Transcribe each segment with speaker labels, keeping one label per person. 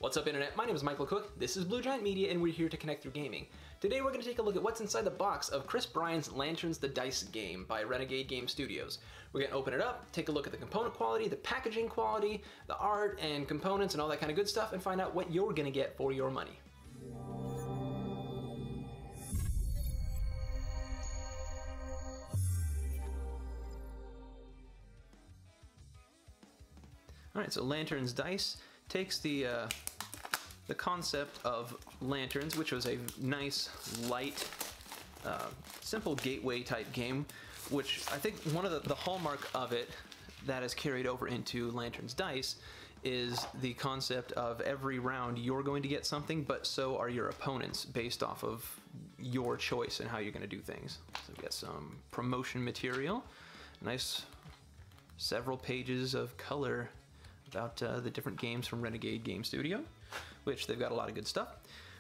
Speaker 1: What's up, Internet? My name is Michael Cook, this is Blue Giant Media, and we're here to connect through gaming. Today we're going to take a look at what's inside the box of Bryan's Lanterns the Dice game by Renegade Game Studios. We're going to open it up, take a look at the component quality, the packaging quality, the art and components and all that kind of good stuff, and find out what you're going to get for your money. Alright, so Lanterns Dice takes the concept of lanterns, which was a nice, light, simple gateway type game, which I think one of the hallmark of it that is carried over into Lanterns Dice is the concept of every round you're going to get something, but so are your opponents based off of your choice and how you're going to do things. So we got some promotion material, nice several pages of color about the different games from Renegade Game Studio, which they've got a lot of good stuff.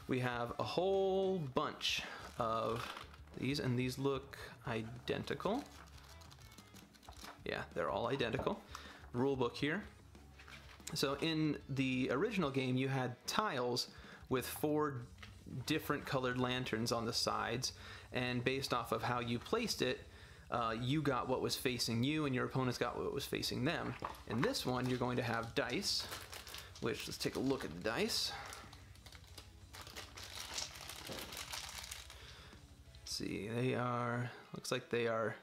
Speaker 1: We have a whole bunch of these, and these look identical. Yeah, they're all identical. Rule book here. So in the original game, you had tiles with 4 different colored lanterns on the sides, and based off of how you placed it, you got what was facing you and your opponents got what was facing them. In this one, you're going to have dice, which, let's take a look at the dice. Let's see, they are, looks like they are,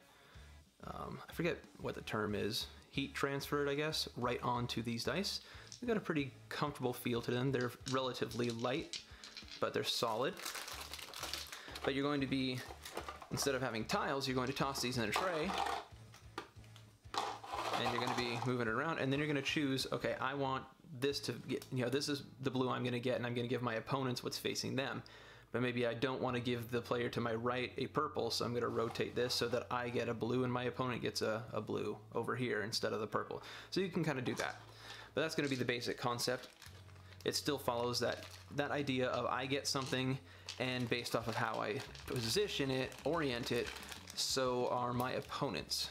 Speaker 1: I forget what the term is, heat transferred, I guess, right onto these dice. They've got a pretty comfortable feel to them. They're relatively light, but they're solid. But you're going to be, instead of having tiles, you're going to toss these in a tray, and you're going to be moving it around, and then you're going to choose, okay, I want this to get, this is the blue I'm going to get, and I'm going to give my opponents what's facing them. But maybe I don't want to give the player to my right a purple, so I'm going to rotate this so that I get a blue and my opponent gets a blue over here instead of the purple. So you can kind of do that. But that's going to be the basic concept. It still follows that idea of I get something, and based off of how I position it, orient it, so are my opponents.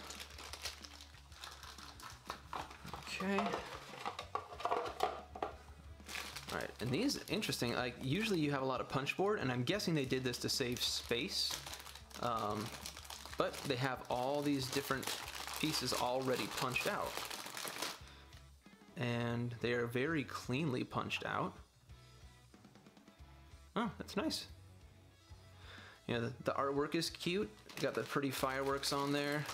Speaker 1: Okay. Alright, and these, interesting, like usually you have a lot of punch board, and I'm guessing they did this to save space, but they have all these different pieces already punched out. And they are very cleanly punched out. Oh, that's nice. The artwork is cute. You got the pretty fireworks on there.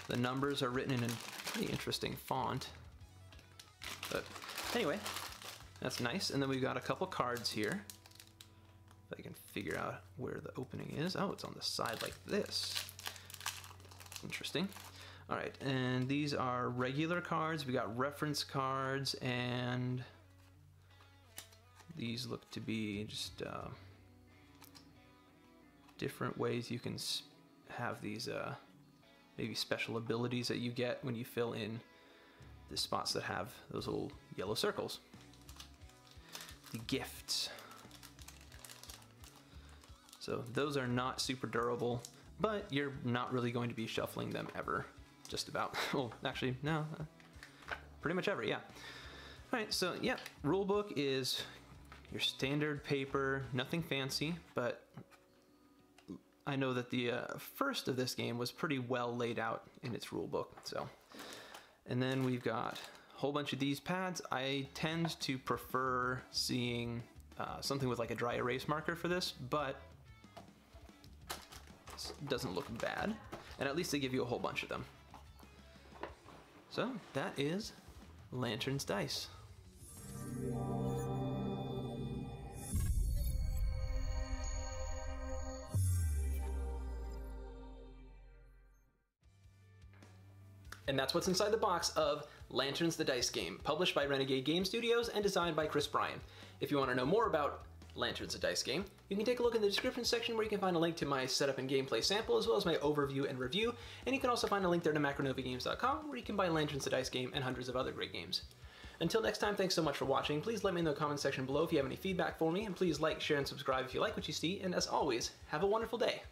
Speaker 1: The numbers are written in a pretty interesting font. But anyway, that's nice. And then we've got a couple cards here. If I can figure out where the opening is. Oh, it's on the side like this. Interesting. All right, and these are regular cards. We got reference cards, and these look to be just different ways you can have these maybe special abilities that you get when you fill in the spots that have those little yellow circles. The gifts. So those are not super durable, but you're not really going to be shuffling them ever. Just about. Well, actually, no. Pretty much ever, yeah. Alright, so yeah, rule book is your standard paper, nothing fancy, but I know that the first of this game was pretty well laid out in its rule book, so. And then we've got a whole bunch of these pads. I tend to prefer seeing something with like a dry erase marker for this, but this doesn't look bad. And at least they give you a whole bunch of them. So that is Lanterns Dice. And that's what's inside the box of Lanterns the Dice game, published by Renegade Game Studios and designed by Bryan. If you want to know more about Lanterns the Dice game, you can take a look in the description section where you can find a link to my setup and gameplay sample, as well as my overview and review, and you can also find a link there to macronovigames.com where you can buy Lanterns the Dice game and hundreds of other great games. Until next time, thanks so much for watching. Please let me know in the comment section below if you have any feedback for me, and please like, share, and subscribe if you like what you see, and as always, have a wonderful day.